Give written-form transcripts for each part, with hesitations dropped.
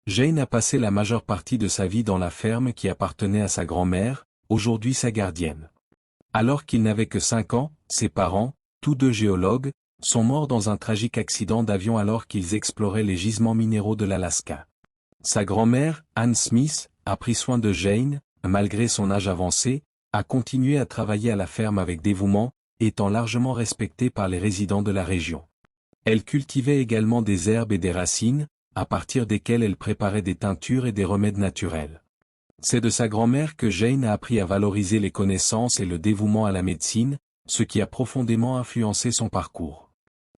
Jane a passé la majeure partie de sa vie dans la ferme qui appartenait à sa grand-mère, aujourd'hui sa gardienne. Alors qu'il n'avait que 5 ans, ses parents, tous deux géologues, sont morts dans un tragique accident d'avion alors qu'ils exploraient les gisements minéraux de l'Alaska. Sa grand-mère, Anne Smith, a pris soin de Jane, malgré son âge avancé, a continué à travailler à la ferme avec dévouement, étant largement respectée par les résidents de la région. Elle cultivait également des herbes et des racines, à partir desquelles elle préparait des teintures et des remèdes naturels. C'est de sa grand-mère que Jane a appris à valoriser les connaissances et le dévouement à la médecine, ce qui a profondément influencé son parcours.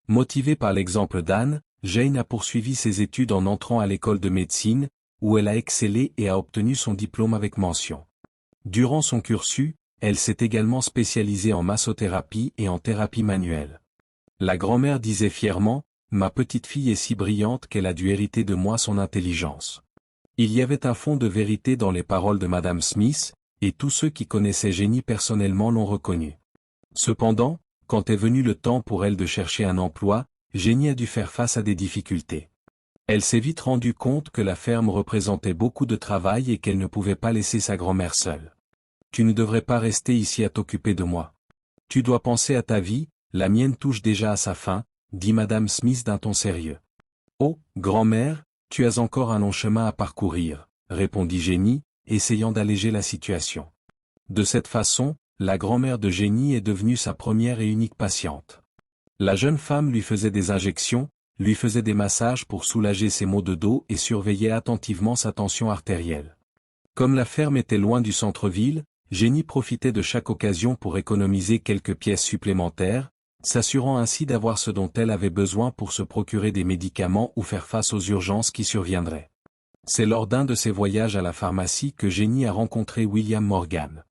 Motivée par l'exemple d'Anne, Jane a poursuivi ses études en entrant à l'école de médecine, où elle a excellé et a obtenu son diplôme avec mention. Durant son cursus, elle s'est également spécialisée en massothérapie et en thérapie manuelle. La grand-mère disait fièrement, « Ma petite fille est si brillante qu'elle a dû hériter de moi son intelligence. » Il y avait un fond de vérité dans les paroles de Madame Smith, et tous ceux qui connaissaient Jenny personnellement l'ont reconnu. Cependant, quand est venu le temps pour elle de chercher un emploi, Jenny a dû faire face à des difficultés. Elle s'est vite rendue compte que la ferme représentait beaucoup de travail et qu'elle ne pouvait pas laisser sa grand-mère seule. « Tu ne devrais pas rester ici à t'occuper de moi. Tu dois penser à ta vie, la mienne touche déjà à sa fin, » dit Madame Smith d'un ton sérieux. « Oh, grand-mère, tu as encore un long chemin à parcourir, » répondit Jenny, essayant d'alléger la situation. De cette façon, la grand-mère de Jenny est devenue sa première et unique patiente. La jeune femme lui faisait des injections, lui faisait des massages pour soulager ses maux de dos et surveillait attentivement sa tension artérielle. Comme la ferme était loin du centre-ville, Jenny profitait de chaque occasion pour économiser quelques pièces supplémentaires, s'assurant ainsi d'avoir ce dont elle avait besoin pour se procurer des médicaments ou faire face aux urgences qui surviendraient. C'est lors d'un de ses voyages à la pharmacie que Jenny a rencontré William Morgan.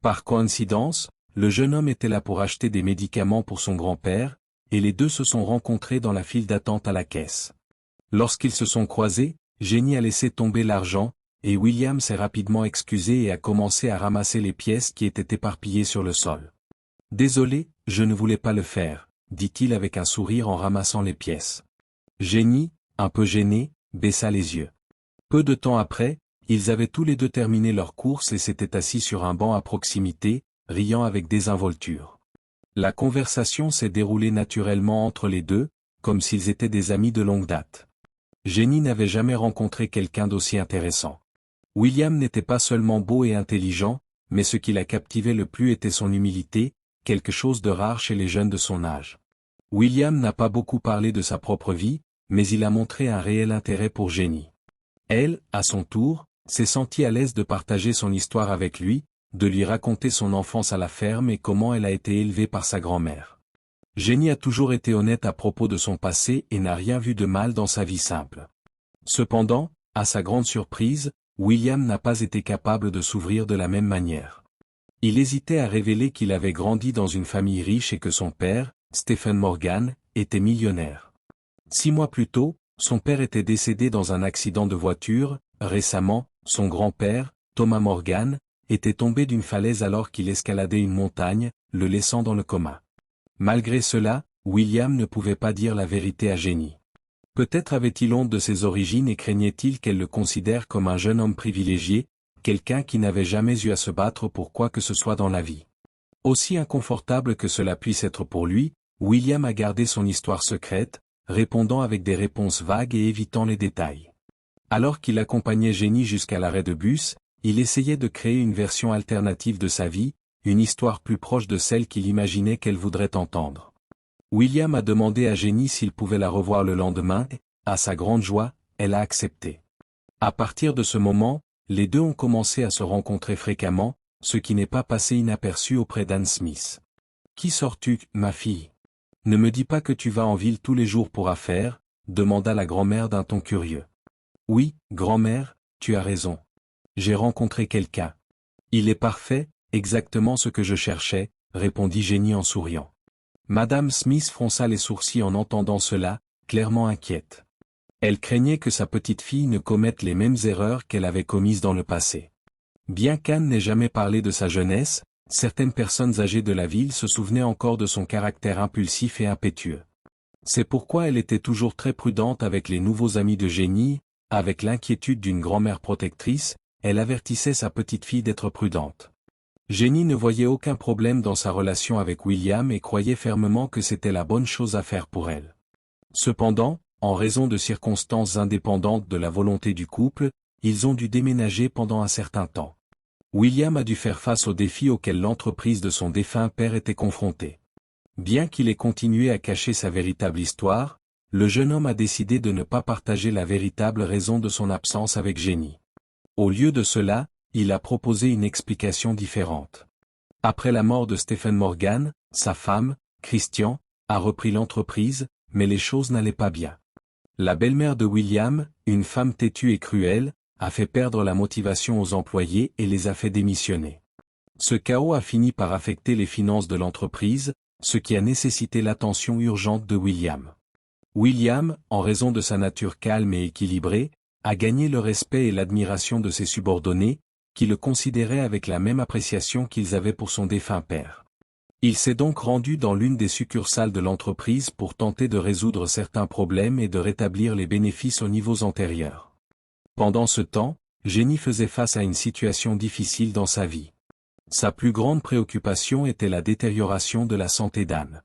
Par coïncidence, le jeune homme était là pour acheter des médicaments pour son grand-père, et les deux se sont rencontrés dans la file d'attente à la caisse. Lorsqu'ils se sont croisés, Jenny a laissé tomber l'argent, et William s'est rapidement excusé et a commencé à ramasser les pièces qui étaient éparpillées sur le sol. « Désolé, je ne voulais pas le faire, » dit-il avec un sourire en ramassant les pièces. Jenny, un peu gênée, baissa les yeux. Peu de temps après, ils avaient tous les deux terminé leur course et s'étaient assis sur un banc à proximité, riant avec désinvolture. La conversation s'est déroulée naturellement entre les deux, comme s'ils étaient des amis de longue date. Jenny n'avait jamais rencontré quelqu'un d'aussi intéressant. William n'était pas seulement beau et intelligent, mais ce qui la captivait le plus était son humilité, quelque chose de rare chez les jeunes de son âge. William n'a pas beaucoup parlé de sa propre vie, mais il a montré un réel intérêt pour Jenny. Elle, à son tour, s'est sentie à l'aise de partager son histoire avec lui, de lui raconter son enfance à la ferme et comment elle a été élevée par sa grand-mère. Jenny a toujours été honnête à propos de son passé et n'a rien vu de mal dans sa vie simple. Cependant, à sa grande surprise, William n'a pas été capable de s'ouvrir de la même manière. Il hésitait à révéler qu'il avait grandi dans une famille riche et que son père, Stephen Morgan, était millionnaire. 6 mois plus tôt, son père était décédé dans un accident de voiture. Récemment, son grand-père, Thomas Morgan, était tombé d'une falaise alors qu'il escaladait une montagne, le laissant dans le coma. Malgré cela, William ne pouvait pas dire la vérité à Jenny. Peut-être avait-il honte de ses origines et craignait-il qu'elle le considère comme un jeune homme privilégié, quelqu'un qui n'avait jamais eu à se battre pour quoi que ce soit dans la vie. Aussi inconfortable que cela puisse être pour lui, William a gardé son histoire secrète, répondant avec des réponses vagues et évitant les détails. Alors qu'il accompagnait Jenny jusqu'à l'arrêt de bus, il essayait de créer une version alternative de sa vie, une histoire plus proche de celle qu'il imaginait qu'elle voudrait entendre. William a demandé à Jenny s'il pouvait la revoir le lendemain et, à sa grande joie, elle a accepté. À partir de ce moment, les deux ont commencé à se rencontrer fréquemment, ce qui n'est pas passé inaperçu auprès d'Anne Smith. « Qui sors-tu, ma fille? Ne me dis pas que tu vas en ville tous les jours pour affaires, » demanda la grand-mère d'un ton curieux. « Oui, grand-mère, tu as raison. J'ai rencontré quelqu'un. Il est parfait, exactement ce que je cherchais, » répondit Jenny en souriant. Madame Smith fronça les sourcils en entendant cela, clairement inquiète. Elle craignait que sa petite fille ne commette les mêmes erreurs qu'elle avait commises dans le passé. Bien qu'Anne n'ait jamais parlé de sa jeunesse, certaines personnes âgées de la ville se souvenaient encore de son caractère impulsif et impétueux. C'est pourquoi elle était toujours très prudente avec les nouveaux amis de Jenny, Avec l'inquiétude d'une grand-mère protectrice, elle avertissait sa petite-fille d'être prudente. Jenny ne voyait aucun problème dans sa relation avec William et croyait fermement que c'était la bonne chose à faire pour elle. Cependant, en raison de circonstances indépendantes de la volonté du couple, ils ont dû déménager pendant un certain temps. William a dû faire face aux défis auxquels l'entreprise de son défunt père était confrontée. Bien qu'il ait continué à cacher sa véritable histoire, le jeune homme a décidé de ne pas partager la véritable raison de son absence avec Jenny. Au lieu de cela, il a proposé une explication différente. Après la mort de Stephen Morgan, sa femme, Christian, a repris l'entreprise, mais les choses n'allaient pas bien. La belle-mère de William, une femme têtue et cruelle, a fait perdre la motivation aux employés et les a fait démissionner. Ce chaos a fini par affecter les finances de l'entreprise, ce qui a nécessité l'attention urgente de William. William, en raison de sa nature calme et équilibrée, a gagné le respect et l'admiration de ses subordonnés, qui le considéraient avec la même appréciation qu'ils avaient pour son défunt père. Il s'est donc rendu dans l'une des succursales de l'entreprise pour tenter de résoudre certains problèmes et de rétablir les bénéfices aux niveaux antérieurs. Pendant ce temps, Jenny faisait face à une situation difficile dans sa vie. Sa plus grande préoccupation était la détérioration de la santé d'Anne.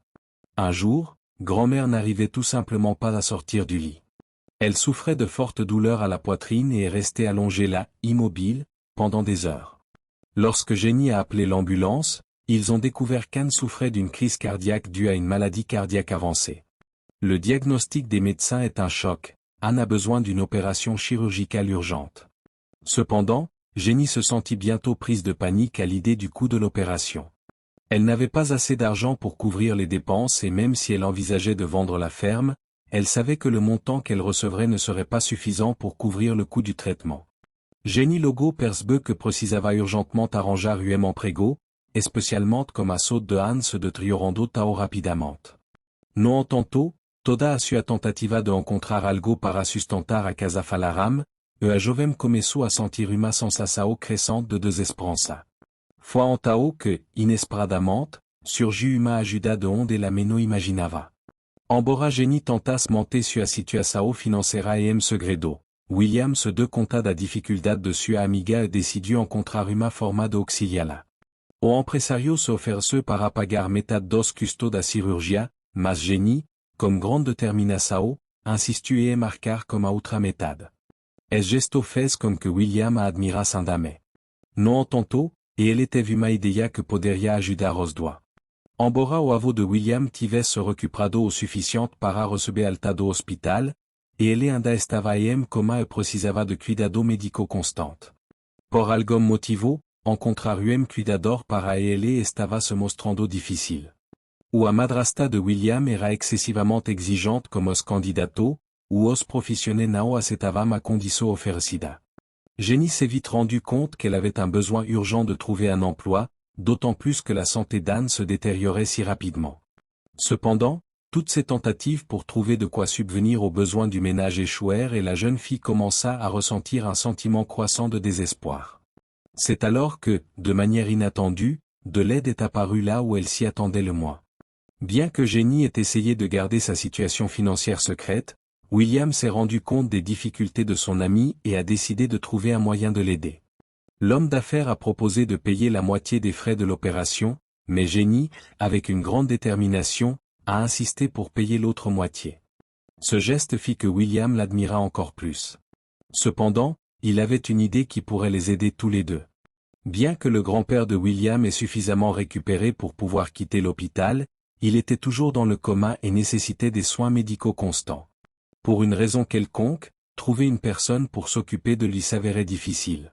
Un jour, grand-mère n'arrivait tout simplement pas à sortir du lit. Elle souffrait de fortes douleurs à la poitrine et est restée allongée là, immobile, pendant des heures. Lorsque Jenny a appelé l'ambulance, ils ont découvert qu'Anne souffrait d'une crise cardiaque due à une maladie cardiaque avancée. Le diagnostic des médecins est un choc. Anne a besoin d'une opération chirurgicale urgente. Cependant, Jenny se sentit bientôt prise de panique à l'idée du coût de l'opération. Elle n'avait pas assez d'argent pour couvrir les dépenses et même si elle envisageait de vendre la ferme, elle savait que le montant qu'elle recevrait ne serait pas suffisant pour couvrir le coût du traitement. Jenny logo persbe que precisava urgentement arranjar UM emprego, especialmente comme a saut de Hans de triorando tao rapidamente. No entanto, toda a sua tentativa de encontrar algo para sustentar a casa falaram, a jovem começou a sentir uma sensação crescente de desesperança. Foi então que, inesperadamente, surgiu uma ajuda de onde ela não imaginava. Embora Jenny tentasse manter sua situação financeira em segredo, William se deu conta da dificuldade de sua amiga e decidiu encontrar uma forma de auxiliá-la. O empresario se ofereceu para pagar metade dos custos da cirurgia, mas Jenny, com grande determinação, insistiu em marcar como a outra metade. Es gesto fez com que William a admirasse ainda mais. No entanto, e ele teve uma ideia que poderia ajudar os dois. Embora o avô de William tivesse se recuperado o suficiente para receber alta do hospital, e ele ainda estava em coma e precisava de cuidado médico constante. Por algum motivo, encontrar cuidador para ele estava se mostrando difícil. Ou a madrasta de William era excessivamente exigente como os candidatos, ou os professionnels não aceitavam a condição oferecida. Jenny s'est vite rendu compte qu'elle avait un besoin urgent de trouver un emploi, d'autant plus que la santé d'Anne se détériorait si rapidement. Cependant, toutes ces tentatives pour trouver de quoi subvenir aux besoins du ménage échouèrent et la jeune fille commença à ressentir un sentiment croissant de désespoir. C'est alors que, de manière inattendue, de l'aide est apparue là où elle s'y attendait le moins. Bien que Jenny ait essayé de garder sa situation financière secrète, William s'est rendu compte des difficultés de son ami et a décidé de trouver un moyen de l'aider. L'homme d'affaires a proposé de payer la moitié des frais de l'opération, mais Jenny, avec une grande détermination, a insisté pour payer l'autre moitié. Ce geste fit que William l'admira encore plus. Cependant, il avait une idée qui pourrait les aider tous les deux. Bien que le grand-père de William ait suffisamment récupéré pour pouvoir quitter l'hôpital, il était toujours dans le coma et nécessitait des soins médicaux constants. Pour une raison quelconque, trouver une personne pour s'occuper de lui s'avérait difficile.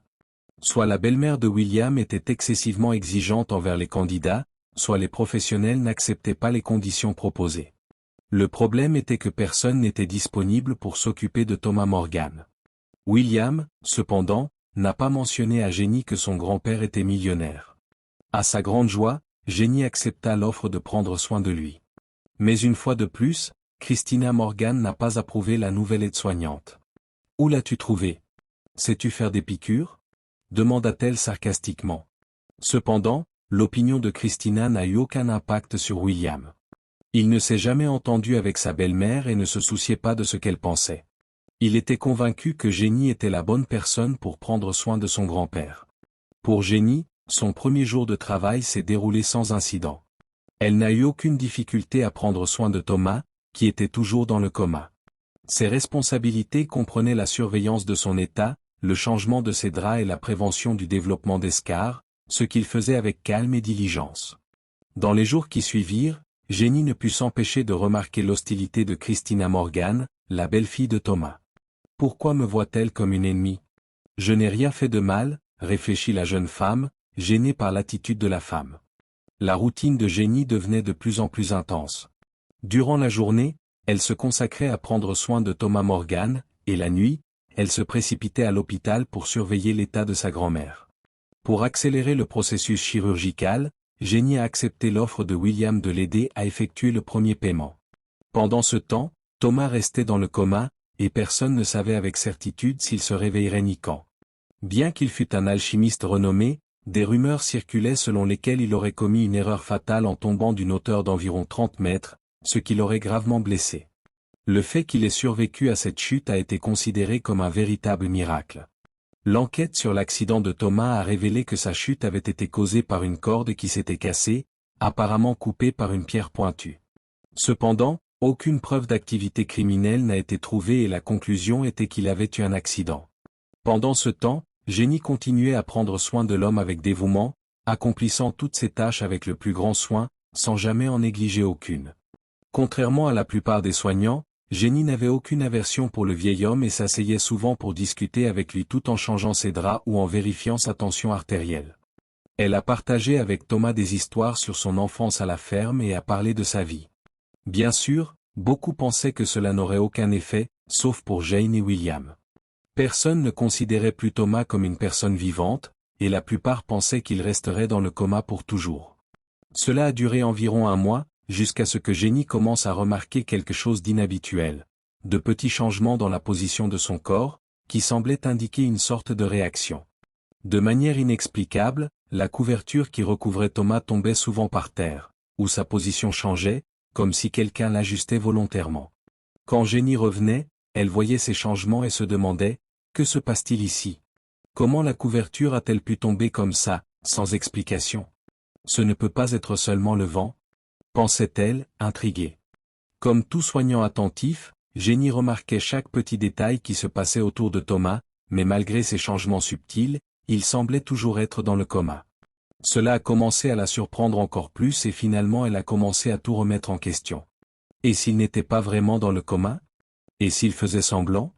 Soit la belle-mère de William était excessivement exigeante envers les candidats, soit les professionnels n'acceptaient pas les conditions proposées. Le problème était que personne n'était disponible pour s'occuper de Thomas Morgan. William, cependant, n'a pas mentionné à Jenny que son grand-père était millionnaire. À sa grande joie, Jenny accepta l'offre de prendre soin de lui. Mais une fois de plus, Christina Morgan n'a pas approuvé la nouvelle aide-soignante. « Où l'as-tu trouvée? Sais-tu faire des piqûres ?» demanda-t-elle sarcastiquement. Cependant, l'opinion de Christina n'a eu aucun impact sur William. Il ne s'est jamais entendu avec sa belle-mère et ne se souciait pas de ce qu'elle pensait. Il était convaincu que Jenny était la bonne personne pour prendre soin de son grand-père. Pour Jenny, son premier jour de travail s'est déroulé sans incident. Elle n'a eu aucune difficulté à prendre soin de Thomas, qui était toujours dans le coma. Ses responsabilités comprenaient la surveillance de son état, le changement de ses draps et la prévention du développement d'escarres, ce qu'il faisait avec calme et diligence. Dans les jours qui suivirent, Jenny ne put s'empêcher de remarquer l'hostilité de Christina Morgan, la belle-fille de Thomas. Pourquoi me voit-elle comme une ennemie? Je n'ai rien fait de mal, réfléchit la jeune femme, gênée par l'attitude de la femme. La routine de Jenny devenait de plus en plus intense. Durant la journée, elle se consacrait à prendre soin de Thomas Morgan, et la nuit, elle se précipitait à l'hôpital pour surveiller l'état de sa grand-mère. Pour accélérer le processus chirurgical, Jenny a accepté l'offre de William de l'aider à effectuer le premier paiement. Pendant ce temps, Thomas restait dans le coma, et personne ne savait avec certitude s'il se réveillerait ni quand. Bien qu'il fût un alchimiste renommé, des rumeurs circulaient selon lesquelles il aurait commis une erreur fatale en tombant d'une hauteur d'environ 30 mètres, ce qui l'aurait gravement blessé. Le fait qu'il ait survécu à cette chute a été considéré comme un véritable miracle. L'enquête sur l'accident de Thomas a révélé que sa chute avait été causée par une corde qui s'était cassée, apparemment coupée par une pierre pointue. Cependant, aucune preuve d'activité criminelle n'a été trouvée et la conclusion était qu'il avait eu un accident. Pendant ce temps, Jenny continuait à prendre soin de l'homme avec dévouement, accomplissant toutes ses tâches avec le plus grand soin, sans jamais en négliger aucune. Contrairement à la plupart des soignants, Jenny n'avait aucune aversion pour le vieil homme et s'asseyait souvent pour discuter avec lui tout en changeant ses draps ou en vérifiant sa tension artérielle. Elle a partagé avec Thomas des histoires sur son enfance à la ferme et a parlé de sa vie. Bien sûr, beaucoup pensaient que cela n'aurait aucun effet, sauf pour Jane et William. Personne ne considérait plus Thomas comme une personne vivante, et la plupart pensaient qu'il resterait dans le coma pour toujours. Cela a duré environ un mois, jusqu'à ce que Jenny commence à remarquer quelque chose d'inhabituel. De petits changements dans la position de son corps, qui semblaient indiquer une sorte de réaction. De manière inexplicable, la couverture qui recouvrait Thomas tombait souvent par terre, ou sa position changeait, comme si quelqu'un l'ajustait volontairement. Quand Jenny revenait, elle voyait ces changements et se demandait, que se passe-t-il ici? Comment la couverture a-t-elle pu tomber comme ça, sans explication? Ce ne peut pas être seulement le vent? Pensait-elle, intriguée. Comme tout soignant attentif, Jenny remarquait chaque petit détail qui se passait autour de Thomas, mais malgré ces changements subtils, il semblait toujours être dans le coma. Cela a commencé à la surprendre encore plus et finalement elle a commencé à tout remettre en question. Et s'il n'était pas vraiment dans le coma? Et s'il faisait semblant?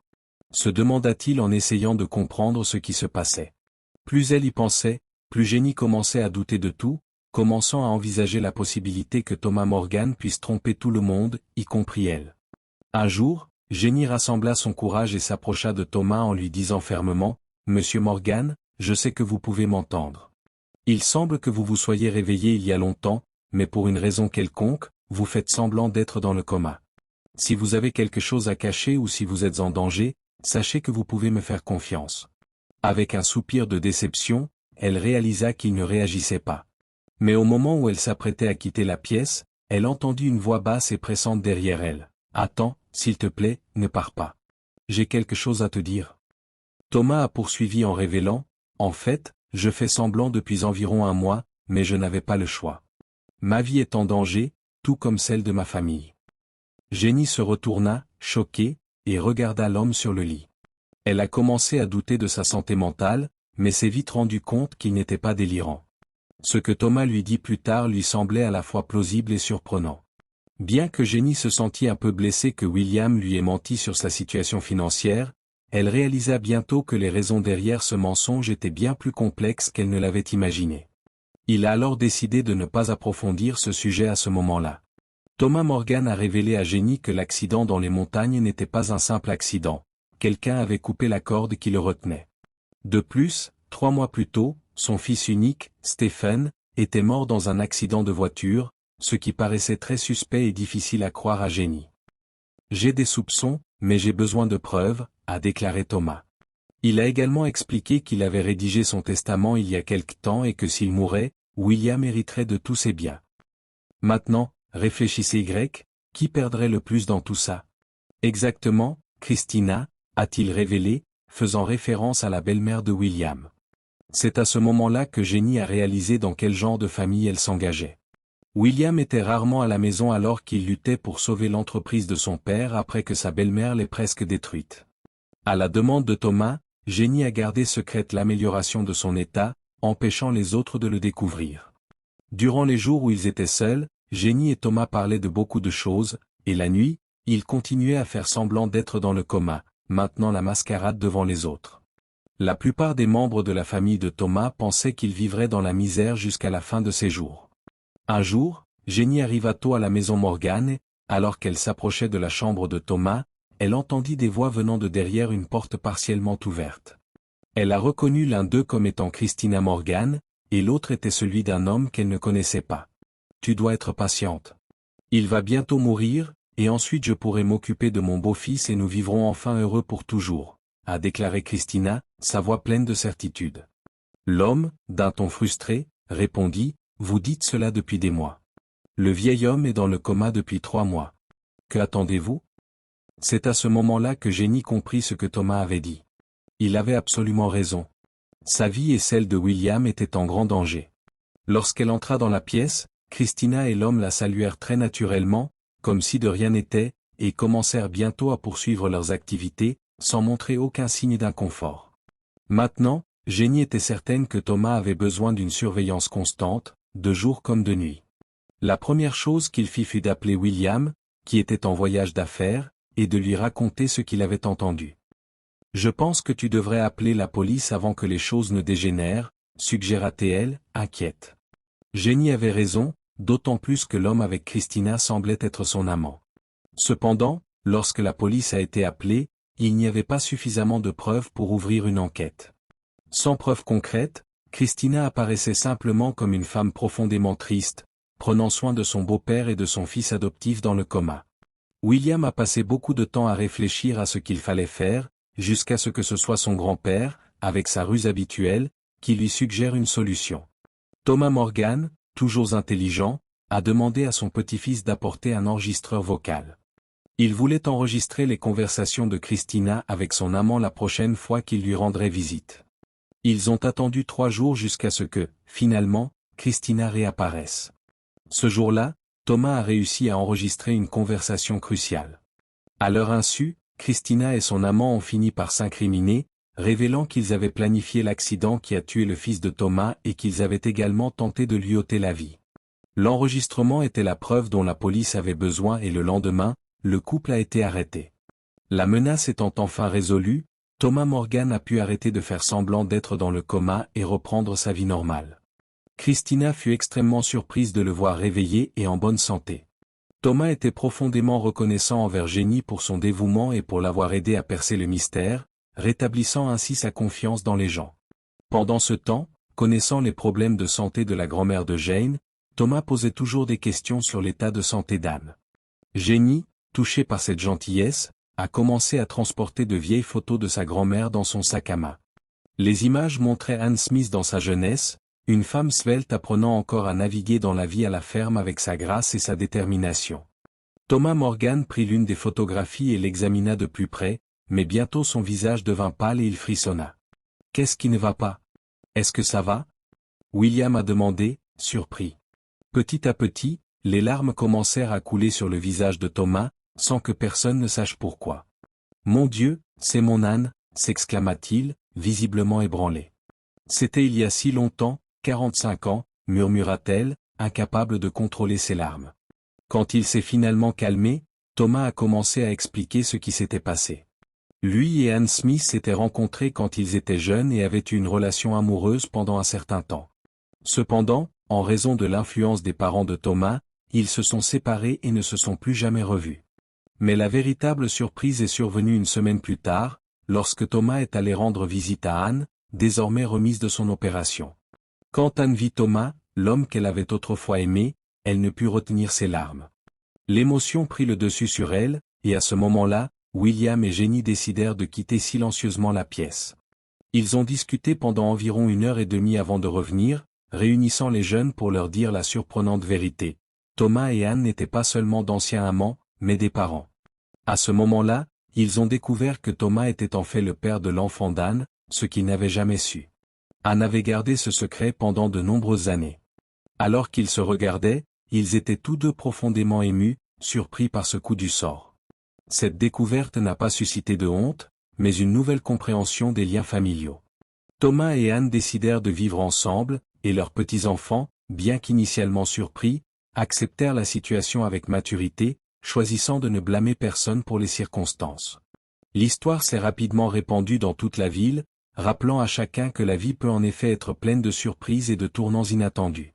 Se demanda-t-il en essayant de comprendre ce qui se passait. Plus elle y pensait, plus Jenny commençait à douter de tout, commençant à envisager la possibilité que Thomas Morgan puisse tromper tout le monde, y compris elle. Un jour, Jenny rassembla son courage et s'approcha de Thomas en lui disant fermement, « Monsieur Morgan, je sais que vous pouvez m'entendre. Il semble que vous vous soyez réveillé il y a longtemps, mais pour une raison quelconque, vous faites semblant d'être dans le coma. Si vous avez quelque chose à cacher ou si vous êtes en danger, sachez que vous pouvez me faire confiance. » Avec un soupir de déception, elle réalisa qu'il ne réagissait pas. Mais au moment où elle s'apprêtait à quitter la pièce, elle entendit une voix basse et pressante derrière elle. « Attends, s'il te plaît, ne pars pas. J'ai quelque chose à te dire. » Thomas a poursuivi en révélant, « En fait, je fais semblant depuis environ un mois, mais je n'avais pas le choix. Ma vie est en danger, tout comme celle de ma famille. » Jenny se retourna, choquée, et regarda l'homme sur le lit. Elle a commencé à douter de sa santé mentale, mais s'est vite rendue compte qu'il n'était pas délirant. Ce que Thomas lui dit plus tard lui semblait à la fois plausible et surprenant. Bien que Jenny se sentît un peu blessée que William lui ait menti sur sa situation financière, elle réalisa bientôt que les raisons derrière ce mensonge étaient bien plus complexes qu'elle ne l'avait imaginé. Il a alors décidé de ne pas approfondir ce sujet à ce moment-là. Thomas Morgan a révélé à Jenny que l'accident dans les montagnes n'était pas un simple accident. Quelqu'un avait coupé la corde qui le retenait. De plus, 3 mois plus tôt, son fils unique, Stephen, était mort dans un accident de voiture, ce qui paraissait très suspect et difficile à croire à Jenny. « J'ai des soupçons, mais j'ai besoin de preuves », a déclaré Thomas. Il a également expliqué qu'il avait rédigé son testament il y a quelque temps et que s'il mourait, William hériterait de tous ses biens. Maintenant, réfléchissez qui perdrait le plus dans tout ça? Exactement, Christina, a-t-il révélé, faisant référence à la belle-mère de William. C'est à ce moment-là que Jenny a réalisé dans quel genre de famille elle s'engageait. William était rarement à la maison alors qu'il luttait pour sauver l'entreprise de son père après que sa belle-mère l'ait presque détruite. À la demande de Thomas, Jenny a gardé secrète l'amélioration de son état, empêchant les autres de le découvrir. Durant les jours où ils étaient seuls, Jenny et Thomas parlaient de beaucoup de choses, et la nuit, ils continuaient à faire semblant d'être dans le coma, maintenant la mascarade devant les autres. La plupart des membres de la famille de Thomas pensaient qu'il vivrait dans la misère jusqu'à la fin de ses jours. Un jour, Jenny arriva tôt à la maison Morgan et, alors qu'elle s'approchait de la chambre de Thomas, elle entendit des voix venant de derrière une porte partiellement ouverte. Elle a reconnu l'un d'eux comme étant Christina Morgan, et l'autre était celui d'un homme qu'elle ne connaissait pas. « Tu dois être patiente. Il va bientôt mourir, et ensuite je pourrai m'occuper de mon beau-fils et nous vivrons enfin heureux pour toujours », a déclaré Christina, sa voix pleine de certitude. L'homme, d'un ton frustré, répondit, « Vous dites cela depuis des mois. Le vieil homme est dans le coma depuis 3 mois. Que attendez-vous » C'est à ce moment-là que Jenny comprit ce que Thomas avait dit. Il avait absolument raison. Sa vie et celle de William étaient en grand danger. Lorsqu'elle entra dans la pièce, Christina et l'homme la saluèrent très naturellement, comme si de rien n'était, et commencèrent bientôt à poursuivre leurs activités, sans montrer aucun signe d'inconfort. Maintenant, Jenny était certaine que Thomas avait besoin d'une surveillance constante, de jour comme de nuit. La première chose qu'il fit fut d'appeler William, qui était en voyage d'affaires, et de lui raconter ce qu'il avait entendu. « Je pense que tu devrais appeler la police avant que les choses ne dégénèrent, suggéra-t-elle, inquiète. Jenny avait raison, d'autant plus que l'homme avec Christina semblait être son amant. Cependant, lorsque la police a été appelée, il n'y avait pas suffisamment de preuves pour ouvrir une enquête. Sans preuves concrètes, Christina apparaissait simplement comme une femme profondément triste, prenant soin de son beau-père et de son fils adoptif dans le coma. William a passé beaucoup de temps à réfléchir à ce qu'il fallait faire, jusqu'à ce que ce soit son grand-père, avec sa ruse habituelle, qui lui suggère une solution. Thomas Morgan, toujours intelligent, a demandé à son petit-fils d'apporter un enregistreur vocal. Il voulait enregistrer les conversations de Christina avec son amant la prochaine fois qu'il lui rendrait visite. Ils ont attendu 3 jours jusqu'à ce que, finalement, Christina réapparaisse. Ce jour-là, Thomas a réussi à enregistrer une conversation cruciale. À leur insu, Christina et son amant ont fini par s'incriminer, révélant qu'ils avaient planifié l'accident qui a tué le fils de Thomas et qu'ils avaient également tenté de lui ôter la vie. L'enregistrement était la preuve dont la police avait besoin et le lendemain, le couple a été arrêté. La menace étant enfin résolue, Thomas Morgan a pu arrêter de faire semblant d'être dans le coma et reprendre sa vie normale. Christina fut extrêmement surprise de le voir réveillé et en bonne santé. Thomas était profondément reconnaissant envers Jenny pour son dévouement et pour l'avoir aidé à percer le mystère, rétablissant ainsi sa confiance dans les gens. Pendant ce temps, connaissant les problèmes de santé de la grand-mère de Jane, Thomas posait toujours des questions sur l'état de santé d'Anne. Jenny, touchée par cette gentillesse, a commencé à transporter de vieilles photos de sa grand-mère dans son sac à main. Les images montraient Anne Smith dans sa jeunesse, une femme svelte apprenant encore à naviguer dans la vie à la ferme avec sa grâce et sa détermination. Thomas Morgan prit l'une des photographies et l'examina de plus près, mais bientôt son visage devint pâle et il frissonna. « Qu'est-ce qui ne va pas? Est-ce que ça va ?» William a demandé, surpris. Petit à petit, les larmes commencèrent à couler sur le visage de Thomas, sans que personne ne sache pourquoi. « Mon Dieu, c'est mon âne !» s'exclama-t-il, visiblement ébranlé. « C'était il y a si longtemps, 45 ans, murmura-t-elle, incapable de contrôler ses larmes. Quand il s'est finalement calmé, Thomas a commencé à expliquer ce qui s'était passé. Lui et Anne Smith s'étaient rencontrés quand ils étaient jeunes et avaient eu une relation amoureuse pendant un certain temps. Cependant, en raison de l'influence des parents de Thomas, ils se sont séparés et ne se sont plus jamais revus. Mais la véritable surprise est survenue une semaine plus tard, lorsque Thomas est allé rendre visite à Anne, désormais remise de son opération. Quand Anne vit Thomas, l'homme qu'elle avait autrefois aimé, elle ne put retenir ses larmes. L'émotion prit le dessus sur elle, et à ce moment-là, William et Jenny décidèrent de quitter silencieusement la pièce. Ils ont discuté pendant environ 1h30 avant de revenir, réunissant les jeunes pour leur dire la surprenante vérité. Thomas et Anne n'étaient pas seulement d'anciens amants, mais des parents. À ce moment-là, ils ont découvert que Thomas était en fait le père de l'enfant d'Anne, ce qu'ils n'avaient jamais su. Anne avait gardé ce secret pendant de nombreuses années. Alors qu'ils se regardaient, ils étaient tous deux profondément émus, surpris par ce coup du sort. Cette découverte n'a pas suscité de honte, mais une nouvelle compréhension des liens familiaux. Thomas et Anne décidèrent de vivre ensemble, et leurs petits-enfants, bien qu'initialement surpris, acceptèrent la situation avec maturité, choisissant de ne blâmer personne pour les circonstances. L'histoire s'est rapidement répandue dans toute la ville, rappelant à chacun que la vie peut en effet être pleine de surprises et de tournants inattendus.